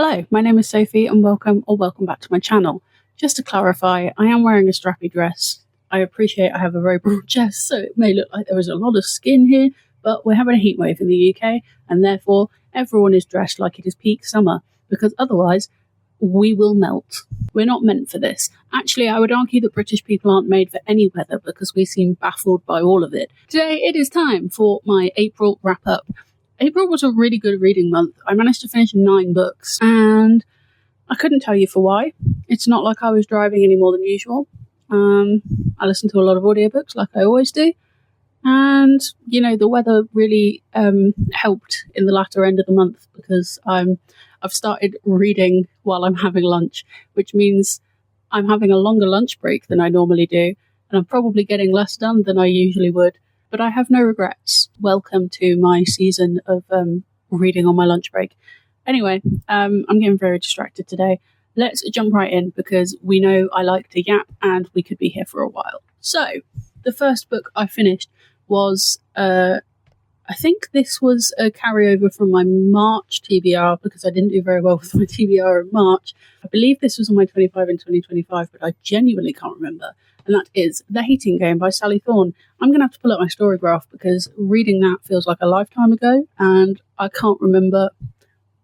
Hello, my name is Sophie and welcome back to my channel. Just to clarify, I am wearing a strappy dress. I appreciate I have a very broad chest, so it may look like there is a lot of skin here, but we're having a heat wave in the UK and therefore everyone is dressed like it is peak summer, because otherwise we will melt. We're not meant for this. Actually, I would argue that British people aren't made for any weather because we seem baffled by all of it. Today it is time for my April wrap-up. April was a really good reading month. I managed to finish 9 books, and I couldn't tell you for why. It's not like I was driving any more than usual. I listened to a lot of audiobooks like I always do, and the weather really helped in the latter end of the month because I've started reading while I'm having lunch, which means I'm having a longer lunch break than I normally do, and I'm probably getting less done than I usually would. But I have no regrets. Welcome to my season of reading on my lunch break. Anyway, I'm getting very distracted today. Let's jump right in because we know I like to yap and we could be here for a while. So, the first book I finished was, I think this was a carryover from my March TBR because I didn't do very well with my TBR in March. I believe this was on my 25 in 2025, but I genuinely can't remember. And that is The Hating Game by Sally Thorne. I'm going to have to pull up my story graph because reading that feels like a lifetime ago and I can't remember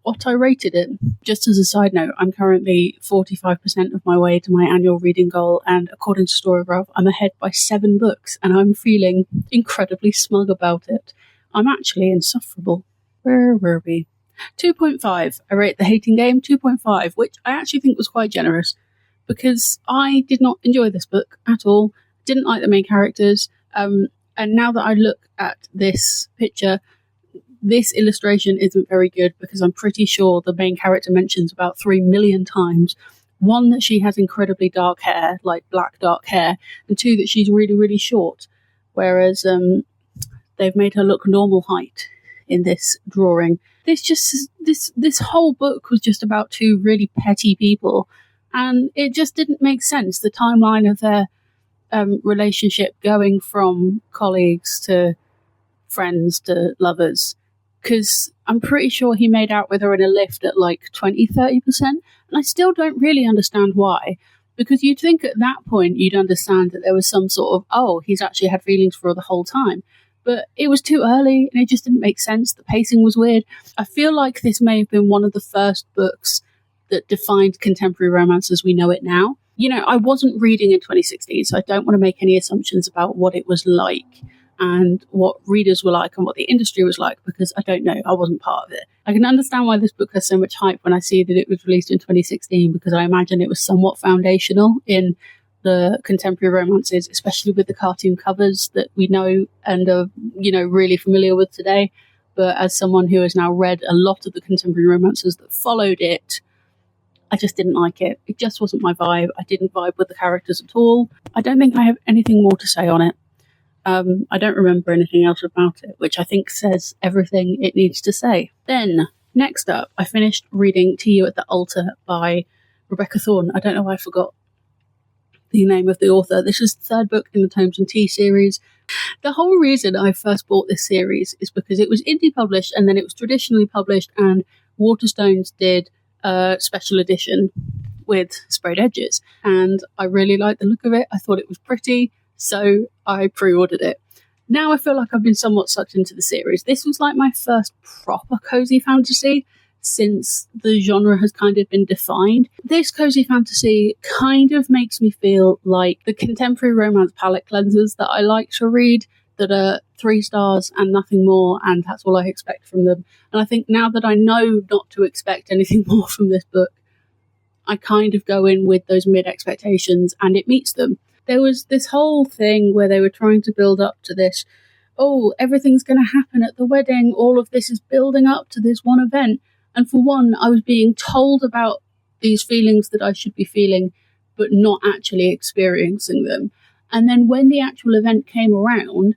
what I rated it. Just as a side note, I'm currently 45% of my way to my annual reading goal, and according to Storygraph, I'm ahead by 7 books and I'm feeling incredibly smug about it. I'm actually insufferable. Where were we? 2.5. I rate The Hating Game 2.5, which I actually think was quite generous because I did not enjoy this book at all. Didn't like the main characters. And now that I look at this picture, this illustration isn't very good because I'm pretty sure the main character mentions about 3 million times. 1, that she has incredibly dark hair, like black dark hair, and 2, that she's really, really short. Whereas they've made her look normal height in this drawing. This whole book was just about 2 really petty people, and it just didn't make sense. The timeline of their relationship going from colleagues to friends to lovers, because I'm pretty sure he made out with her in a lift at like 20-30%, and I still don't really understand why, because you'd think at that point you'd understand that there was some sort of, he's actually had feelings for her the whole time. But it was too early and it just didn't make sense. The pacing was weird. I feel like this may have been one of the first books that defined contemporary romance as we know it now. I wasn't reading in 2016, so I don't want to make any assumptions about what it was like and what readers were like and what the industry was like, because I don't know. I wasn't part of it. I can understand why this book has so much hype when I see that it was released in 2016, because I imagine it was somewhat foundational in the contemporary romances, especially with the cartoon covers that we know and are, really familiar with today. But as someone who has now read a lot of the contemporary romances that followed it, I just didn't like it. It just wasn't my vibe. I didn't vibe with the characters at all. I don't think I have anything more to say on it. I don't remember anything else about it, which I think says everything it needs to say. Then, next up, I finished reading To You at the Altar by Rebecca Thorne. I don't know why I forgot the name of the author. This is the 3rd book in the Tomes and Tea series. The whole reason I first bought this series is because it was indie published and then it was traditionally published, and Waterstones did a special edition with sprayed edges, and I really liked the look of it. I thought it was pretty, so I pre-ordered it. Now I feel like I've been somewhat sucked into the series. This was like my first proper cozy fantasy since the genre has kind of been defined. This cozy fantasy kind of makes me feel like the contemporary romance palette cleansers that I like to read, that are 3 stars and nothing more, and that's all I expect from them. And I think now that I know not to expect anything more from this book, I kind of go in with those mid expectations and it meets them. There was this whole thing where they were trying to build up to this, everything's going to happen at the wedding, all of this is building up to this one event. And for one, I was being told about these feelings that I should be feeling, but not actually experiencing them. And then when the actual event came around,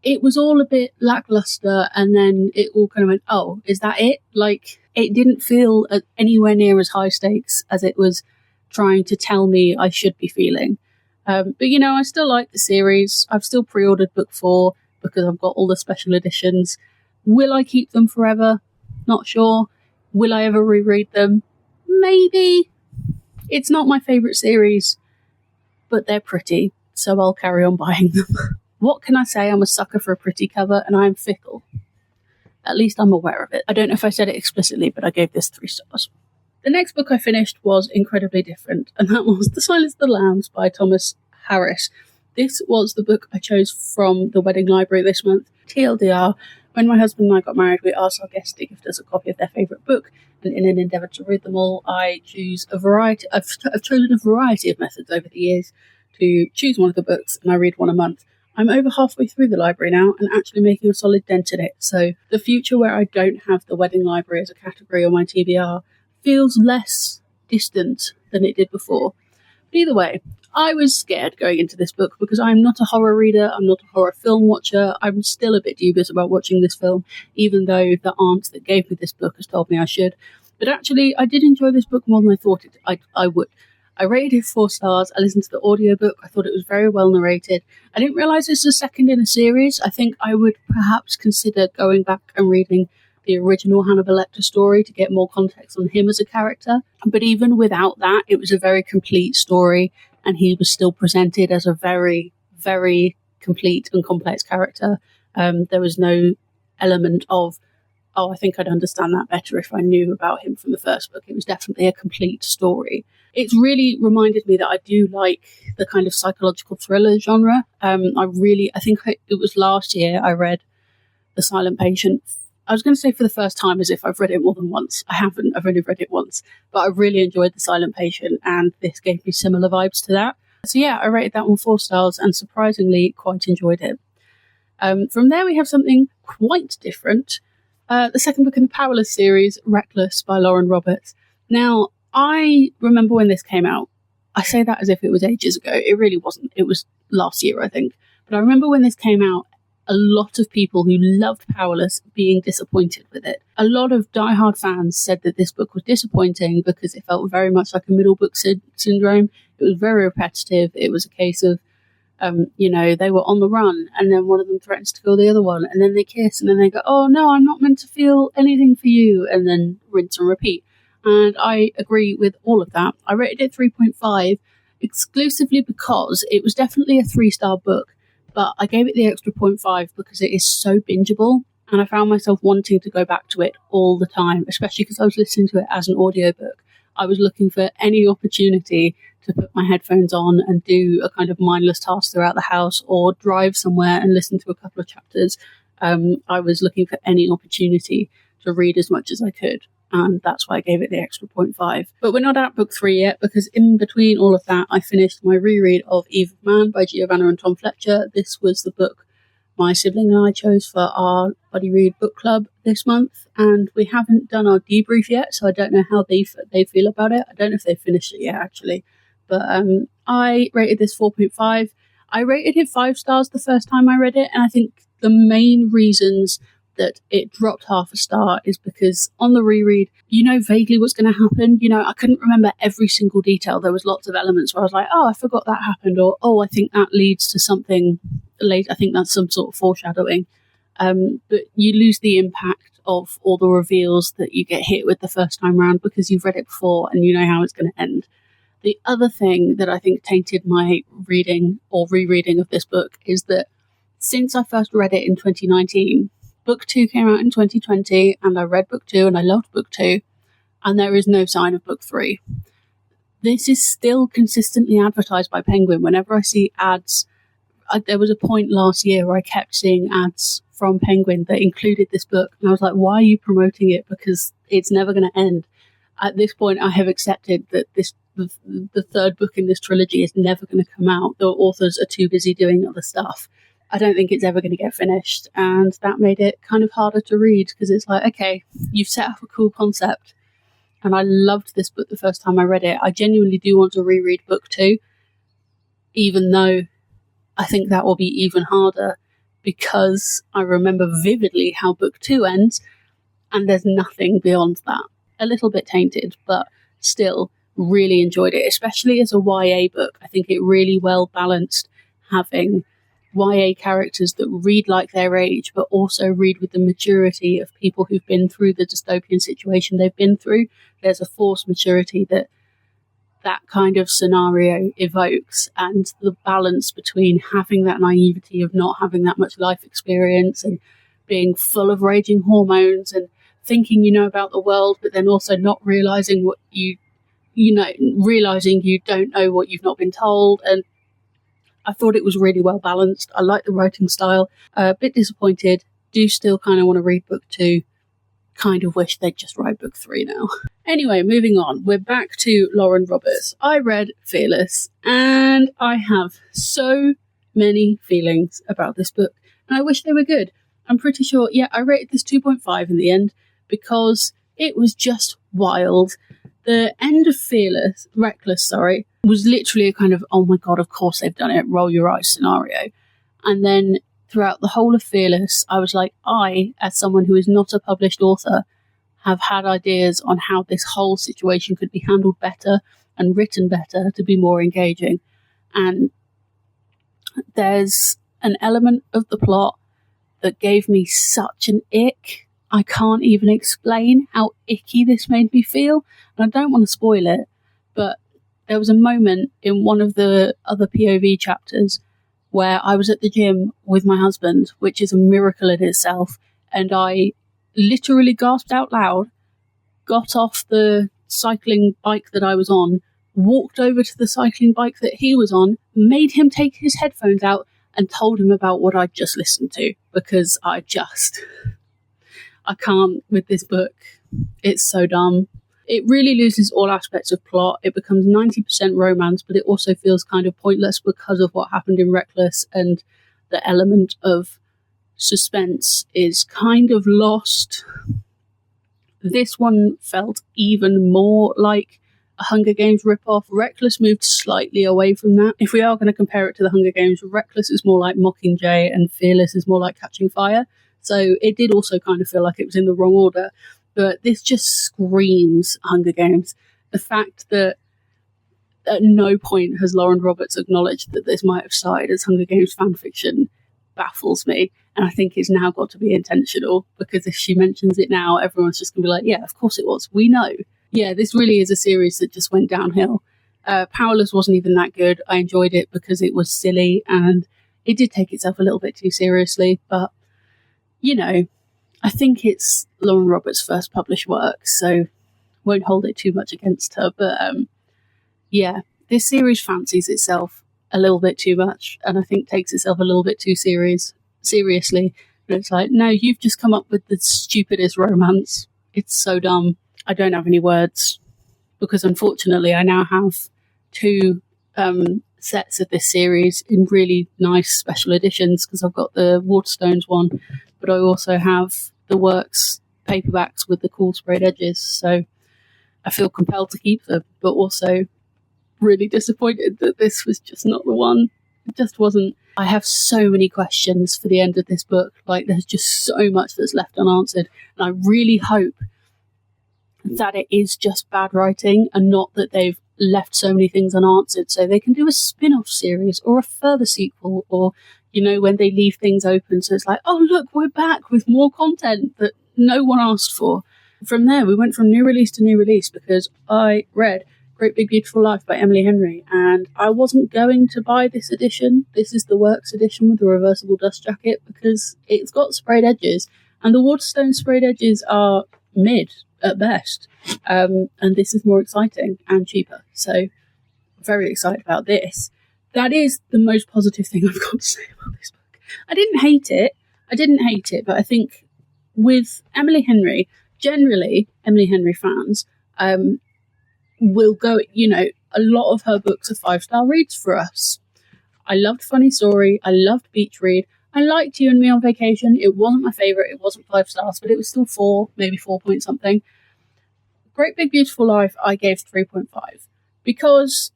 it was all a bit lackluster, and then it all kind of went, is that it? Like, it didn't feel anywhere near as high stakes as it was trying to tell me I should be feeling. But I still like the series. I've still pre-ordered book 4 because I've got all the special editions. Will I keep them forever? Not sure. Will I ever reread them? Maybe. It's not my favourite series, but they're pretty, so I'll carry on buying them. What can I say? I'm a sucker for a pretty cover, and I'm fickle. At least I'm aware of it. I don't know if I said it explicitly, but I gave this 3 stars. The next book I finished was incredibly different, and that was The Silence of the Lambs by Thomas Harris. This was the book I chose from the wedding library this month. TLDR, when my husband and I got married, we asked our guests to gift us a copy of their favourite book, and in an endeavour to read them all, I've chosen a variety of methods over the years to choose one of the books, and I read one a month. I'm over halfway through the library now and actually making a solid dent in it, so the future where I don't have the wedding library as a category on my TBR feels less distant than it did before. But either way, I was scared going into this book because I'm not a horror reader, I'm not a horror film watcher, I'm still a bit dubious about watching this film, even though the aunt that gave me this book has told me I should. But actually, I did enjoy this book more than I thought I would. I rated it 4 stars. I listened to the audiobook. I thought it was very well narrated. I didn't realise this was the second in a series. I think I would perhaps consider going back and reading the original Hannibal Lecter story to get more context on him as a character. But even without that, it was a very complete story, and he was still presented as a very, very complete and complex character. There was no element of, oh, I think I'd understand that better if I knew about him from the first book. It was definitely a complete story. It's really reminded me that I do like the kind of psychological thriller genre. I think it was last year I read The Silent Patient. I was going to say for the first time, as if I've read it more than once. I haven't. I've only read it once. But I really enjoyed The Silent Patient, and this gave me similar vibes to that. So yeah, I rated that one 4 stars and surprisingly quite enjoyed it. From there, we have something quite different. The second book in the Powerless series, Reckless by Lauren Roberts. Now, I remember when this came out. I say that as if it was ages ago. It really wasn't. It was last year, I think. But I remember when this came out, a lot of people who loved Powerless being disappointed with it. A lot of diehard fans said that this book was disappointing because it felt very much like a middle book syndrome. It was very repetitive. It was a case of, they were on the run and then one of them threatens to kill the other one and then they kiss and then they go, oh no, I'm not meant to feel anything for you, and then rinse and repeat. And I agree with all of that. I rated it 3.5 exclusively because it was definitely a 3-star book, but I gave it the extra 0.5 because it is so bingeable, and I found myself wanting to go back to it all the time, especially because I was listening to it as an audiobook. I was looking for any opportunity to put my headphones on and do a kind of mindless task throughout the house or drive somewhere and listen to a couple of chapters. I was looking for any opportunity to read as much as I could. And that's why I gave it the extra 0.5. But we're not at book 3 yet, because in between all of that, I finished my reread of Eve of Man by Giovanna and Tom Fletcher. This was the book my sibling and I chose for our Buddy Read book club this month, and we haven't done our debrief yet, so I don't know how they feel about it. I don't know if they've finished it yet, actually. But I rated this 4.5. I rated it 5 stars the first time I read it, and I think the main reasons that it dropped half a star is because on the reread, you know vaguely what's going to happen. You know, I couldn't remember every single detail. There was lots of elements where I was like, oh, I forgot that happened, or oh, I think that leads to something late. I think that's some sort of foreshadowing. But you lose the impact of all the reveals that you get hit with the first time round because you've read it before and you know how it's going to end. The other thing that I think tainted my reading or rereading of this book is that since I first read it in 2019, Book 2 came out in 2020, and I read Book 2, and I loved Book 2, and there is no sign of Book 3. This is still consistently advertised by Penguin. Whenever I see ads, there was a point last year where I kept seeing ads from Penguin that included this book, and I was like, why are you promoting it? Because it's never going to end. At this point, I have accepted that the third book in this trilogy is never going to come out. The authors are too busy doing other stuff. I don't think it's ever going to get finished, and that made it kind of harder to read because it's like, okay, you've set up a cool concept, and I loved this book the first time I read it. I genuinely do want to reread Book 2, even though I think that will be even harder because I remember vividly how Book 2 ends, and there's nothing beyond that. A little bit tainted, but still really enjoyed it, especially as a YA book. I think it really well balanced having YA characters that read like their age, but also read with the maturity of people who've been through the dystopian situation they've been through. There's a forced maturity that kind of scenario evokes, and the balance between having that naivety of not having that much life experience and being full of raging hormones and thinking you know about the world, but then also not realizing what realizing you don't know what you've not been told. And I thought it was really well balanced. I like the writing style. A bit disappointed. Do still kind of want to read book 2. Kind of wish they'd just write book 3 now. Anyway, moving on. We're back to Lauren Roberts. I read Fearless, and I have so many feelings about this book, and I wish they were good. I'm pretty sure, I rated this 2.5 in the end, because it was just wild. The end of Reckless, was literally a kind of, oh my god, of course they've done it, roll your eyes scenario. And then throughout the whole of Fearless, I was like, I, as someone who is not a published author, have had ideas on how this whole situation could be handled better and written better to be more engaging. And there's an element of the plot that gave me such an ick. I can't even explain how icky this made me feel. And I don't want to spoil it, but there was a moment in one of the other POV chapters where I was at the gym with my husband, which is a miracle in itself, and I literally gasped out loud, got off the cycling bike that I was on, walked over to the cycling bike that he was on, made him take his headphones out, and told him about what I'd just listened to, because I can't with this book. It's so dumb. It really loses all aspects of plot. It becomes 90% romance, but it also feels kind of pointless because of what happened in Reckless, and the element of suspense is kind of lost. This one felt even more like a Hunger Games ripoff. Reckless moved slightly away from that. If we are going to compare it to the Hunger Games, Reckless is more like Mockingjay and Fearless is more like Catching Fire. So it did also kind of feel like it was in the wrong order. But this just screams Hunger Games. The fact that at no point has Lauren Roberts acknowledged that this might have started as Hunger Games fanfiction baffles me. And I think it's now got to be intentional, because if she mentions it now, everyone's just going to be like, yeah, of course it was. We know. Yeah, this really is a series that just went downhill. Powerless wasn't even that good. I enjoyed it because it was silly and it did take itself a little bit too seriously. But, I think it's Lauren Roberts' first published work, so won't hold it too much against her. But this series fancies itself a little bit too much, and I think takes itself a little bit too seriously. And it's like, no, you've just come up with the stupidest romance. It's so dumb. I don't have any words, because unfortunately I now have 2 sets of this series in really nice special editions, because I've got the Waterstones one, but I also have the Works paperbacks with the cool sprayed edges, so I feel compelled to keep them, but also really disappointed that this was just not the one. It just wasn't. I have so many questions for the end of this book. Like, there's just so much that's left unanswered, and I really hope that it is just bad writing and not that they've left so many things unanswered, so they can do a spin-off series or a further sequel, or when they leave things open, so it's like, oh look, we're back with more content that no one asked for. From there we went from new release to new release, because I read Great Big Beautiful Life by Emily Henry, and I wasn't going to buy this edition. This is the Works edition with the reversible dust jacket, because it's got sprayed edges, and the Waterstone sprayed edges are mid at best, and this is more exciting and cheaper, so very excited about this. That is the most positive thing I've got to say about this book. I didn't hate it, but I think with Emily Henry, generally Emily Henry fans will go, a lot of her books are 5-star reads for us. I loved Funny Story, I loved Beach Read, I liked You and Me on Vacation. It wasn't my favourite, it wasn't 5 stars, but it was still 4, maybe 4 point something. Great Big Beautiful Life I gave 3.5, because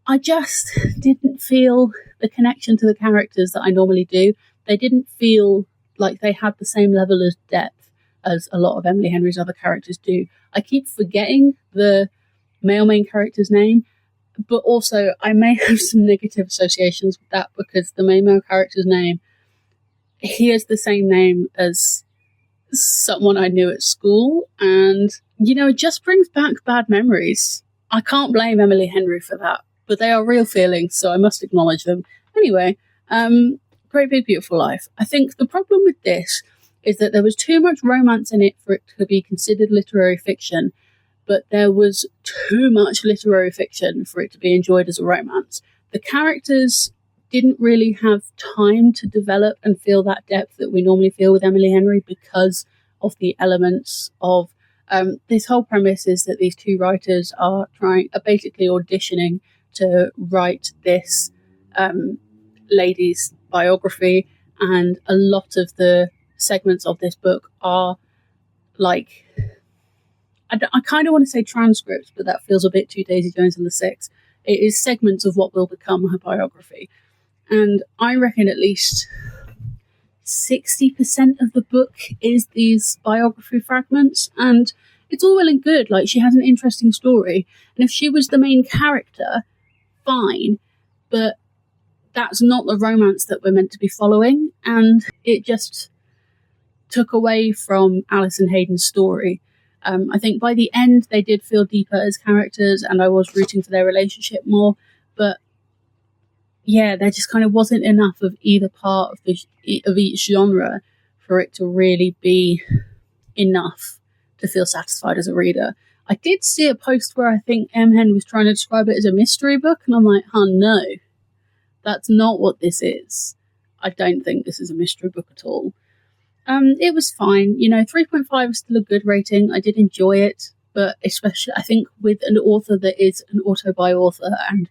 I just didn't feel the connection to the characters that I normally do. They didn't feel like they had the same level of depth as a lot of Emily Henry's other characters do. I keep forgetting the male main character's name, but also I may have some negative associations with that because the main male character's name, he has the same name as someone I knew at school, and it just brings back bad memories. I can't blame Emily Henry for that, but they are real feelings, so I must acknowledge them. Anyway, Great Big Beautiful Life. I think the problem with this is that there was too much romance in it for it to be considered literary fiction, but there was too much literary fiction for it to be enjoyed as a romance. The characters didn't really have time to develop and feel that depth that we normally feel with Emily Henry because of the elements of this whole premise is that these two writers are basically auditioning to write this lady's biography, and a lot of the segments of this book are like, I kind of want to say transcripts, but that feels a bit too Daisy Jones and the Six. It is segments of what will become her biography. And I reckon at least 60% of the book is these biography fragments. And it's all well and good. Like, she has an interesting story. And if she was the main character, fine. But that's not the romance that we're meant to be following. And it just took away from Alison Hayden's story. I think by the end, they did feel deeper as characters, and I was rooting for their relationship more. But yeah, there just kind of wasn't enough of either part of each genre for it to really be enough to feel satisfied as a reader. I did see a post where I think M. Hen was trying to describe it as a mystery book, and I'm like, no, that's not what this is. I don't think this is a mystery book at all. It was fine. 3.5 is still a good rating. I did enjoy it, but especially I think with an author that is an auto-buy author and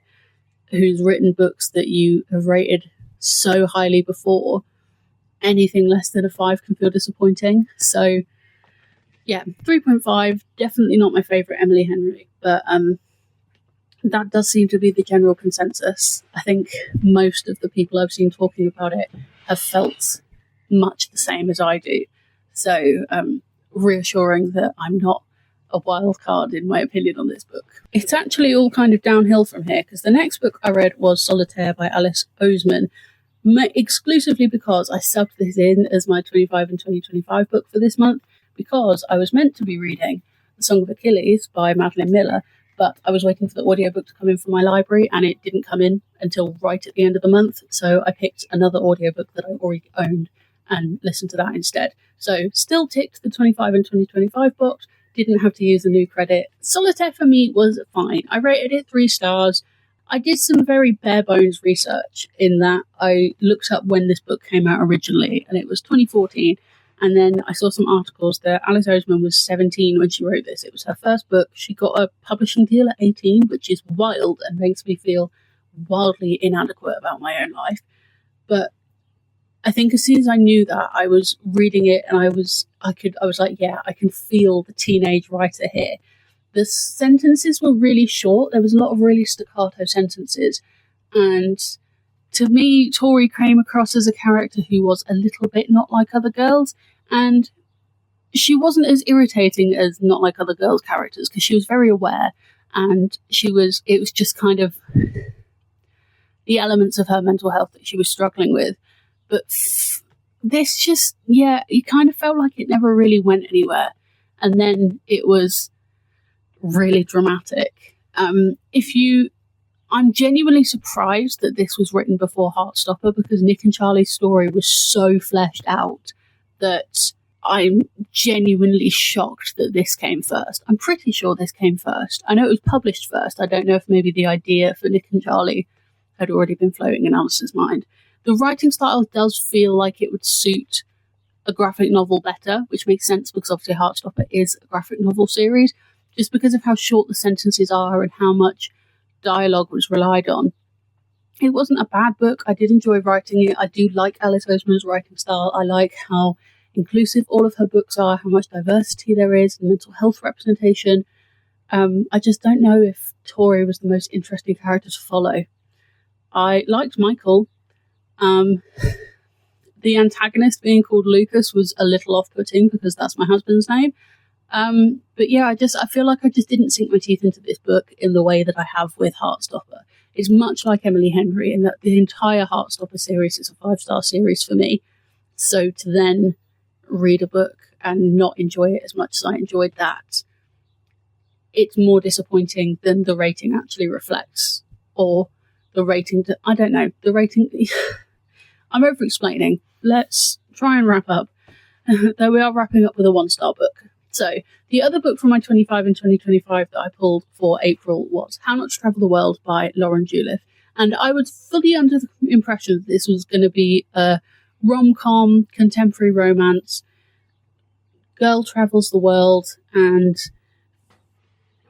who's written books that you have rated so highly before, anything less than a 5 can feel disappointing. So yeah, 3.5, definitely not my favourite Emily Henry, but that does seem to be the general consensus. I think most of the people I've seen talking about it have felt much the same as I do. So reassuring that I'm not a wild card in my opinion on this book. It's actually all kind of downhill from here, because the next book I read was Solitaire by Alice Oseman, exclusively because I subbed this in as my 25 and 2025 book for this month, because I was meant to be reading The Song of Achilles by Madeline Miller, but I was waiting for the audiobook to come in from my library, and it didn't come in until right at the end of the month, so I picked another audiobook that I already owned and listened to that instead. So still ticked the 25 and 2025 box, didn't have to use a new credit. Solitaire for me was fine. I rated it 3 stars. I did some very bare bones research in that I looked up when this book came out originally, and it was 2014. And then I saw some articles that Alice Oseman was 17 when she wrote this. It was her first book. She got a publishing deal at 18, which is wild and makes me feel wildly inadequate about my own life. But I think as soon as I knew that, I was reading it and I was like, yeah, I can feel the teenage writer here. The sentences were really short. There was a lot of really staccato sentences. And to me, Tori came across as a character who was a little bit not like other girls. And she wasn't as irritating as not like other girls' characters, because she was very aware, and it was just kind of the elements of her mental health that she was struggling with. But this just, yeah, it kind of felt like it never really went anywhere. And then it was really dramatic. I'm genuinely surprised that this was written before Heartstopper, because Nick and Charlie's story was so fleshed out that I'm genuinely shocked that this came first. I'm pretty sure this came first. I know it was published first. I don't know if maybe the idea for Nick and Charlie had already been floating in Alice's mind. The writing style does feel like it would suit a graphic novel better, which makes sense because obviously Heartstopper is a graphic novel series, just because of how short the sentences are and how much dialogue was relied on. It wasn't a bad book. I did enjoy writing it. I do like Alice Oseman's writing style. I like how inclusive all of her books are, how much diversity there is, and mental health representation. I just don't know if Tori was the most interesting character to follow. I liked Michael. The antagonist being called Lucas was a little off-putting because that's my husband's name. But yeah, I feel like I just didn't sink my teeth into this book in the way that I have with Heartstopper. It's much like Emily Henry in that the entire Heartstopper series is a 5-star series for me. So to then read a book and not enjoy it as much as I enjoyed that, it's more disappointing than the rating actually reflects. Or the rating, I don't know, the rating, I'm over explaining. Let's try and wrap up. Though we are wrapping up with a 1-star book. So, the other book from my 25 and 2025 that I pulled for April was How Not to Travel the World by Lauren Jewliff. And I was fully under the impression that this was going to be a rom-com, contemporary romance. Girl travels the world and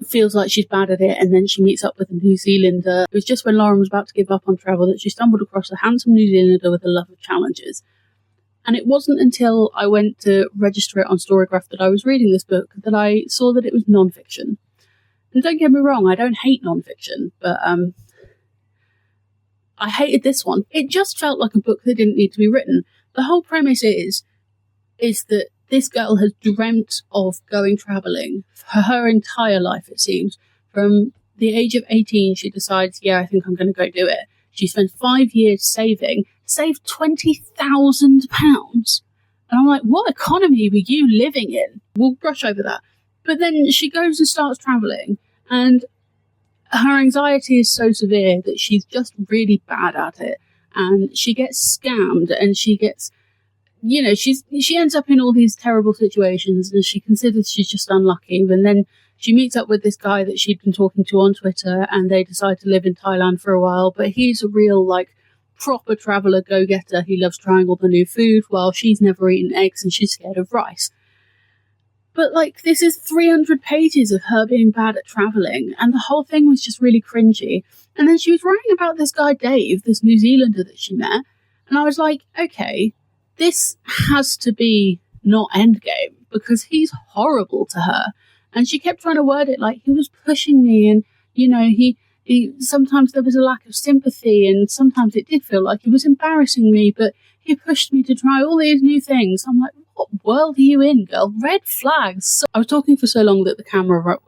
feels like she's bad at it, and then she meets up with a New Zealander. It was just when Lauren was about to give up on travel that she stumbled across a handsome New Zealander with a love of challenges. And it wasn't until I went to register it on Storygraph that I was reading this book that I saw that it was non-fiction. And don't get me wrong, I don't hate non-fiction, but I hated this one. It just felt like a book that didn't need to be written. The whole premise is that this girl has dreamt of going travelling for her entire life, it seems. From the age of 18, she decides, yeah, I think I'm going to go do it. She spends 5 years saved £20,000. And I'm like, what economy were you living in? We'll brush over that. But then she goes and starts travelling, and her anxiety is so severe that she's just really bad at it. And she gets scammed, and she gets, she ends up in all these terrible situations, and she considers she's just unlucky. And then she meets up with this guy that she'd been talking to on Twitter, and they decide to live in Thailand for a while. But he's a real, proper traveller go-getter. He loves trying all the new food, while she's never eaten eggs and she's scared of rice. But, this is 300 pages of her being bad at travelling, and the whole thing was just really cringy. And then she was writing about this guy Dave, this New Zealander that she met, and I was like, okay, this has to be not Endgame, because he's horrible to her. And she kept trying to word it like he was pushing me, and, he sometimes there was a lack of sympathy, and sometimes it did feel like he was embarrassing me, but he pushed me to try all these new things. I'm like, what world are you in, girl? Red flags. So I was talking for so long that the camera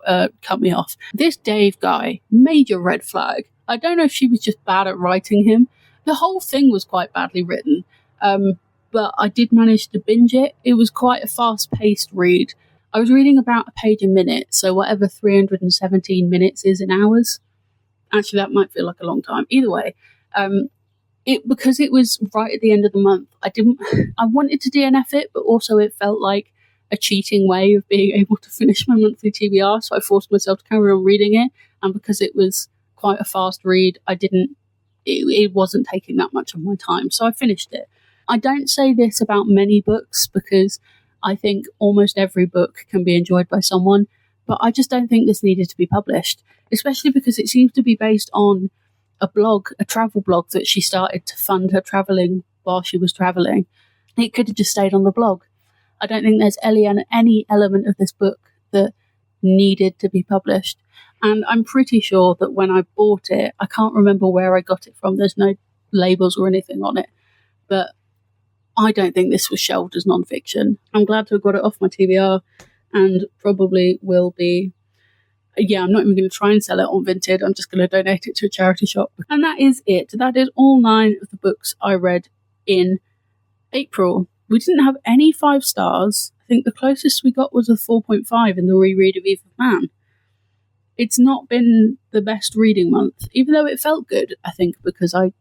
cut me off. This Dave guy, major red flag. I don't know if she was just bad at writing him. The whole thing was quite badly written, but I did manage to binge it. It was quite a fast-paced read. I was reading about a page a minute, so whatever 317 minutes is in hours. Actually, that might feel like a long time. Either way, because it was right at the end of the month, I wanted to DNF it, but also it felt like a cheating way of being able to finish my monthly TBR, so I forced myself to carry on reading it, and because it was quite a fast read, it wasn't taking that much of my time, so I finished it. I don't say this about many books, because I think almost every book can be enjoyed by someone, but I just don't think this needed to be published, especially because it seems to be based on a travel blog that she started to fund her travelling while she was travelling. It could have just stayed on the blog. I don't think there's any element of this book that needed to be published. And I'm pretty sure that when I bought it, I can't remember where I got it from. There's no labels or anything on it. But I don't think this was shelved as non-fiction. I'm glad to have got it off my TBR, and probably will be. Yeah, I'm not even going to try and sell it on Vinted. I'm just going to donate it to a charity shop. And that is it. That is all 9 of the books I read in April. We didn't have any 5 stars. I think the closest we got was a 4.5 in the reread of Eve of Man. It's not been the best reading month, even though it felt good, I think, because I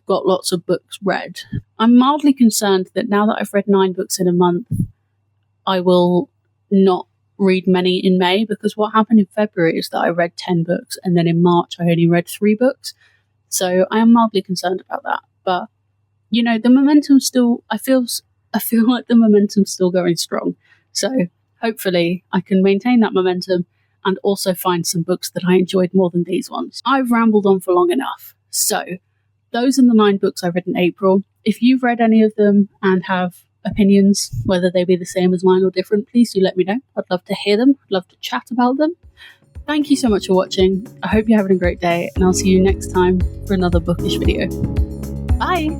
got lots of books read. I'm mildly concerned that now that I've read 9 books in a month, I will not read many in May, because what happened in February is that I read 10 books, and then in March I only read 3 books. So I am mildly concerned about that. But, the momentum's still, I feel like the momentum's still going strong. So hopefully I can maintain that momentum and also find some books that I enjoyed more than these ones. I've rambled on for long enough. So those are the 9 books I read in April. If you've read any of them and have opinions, whether they be the same as mine or different, please do let me know. I'd love to hear them. I'd love to chat about them. Thank you so much for watching. I hope you're having a great day, and I'll see you next time for another bookish video. Bye!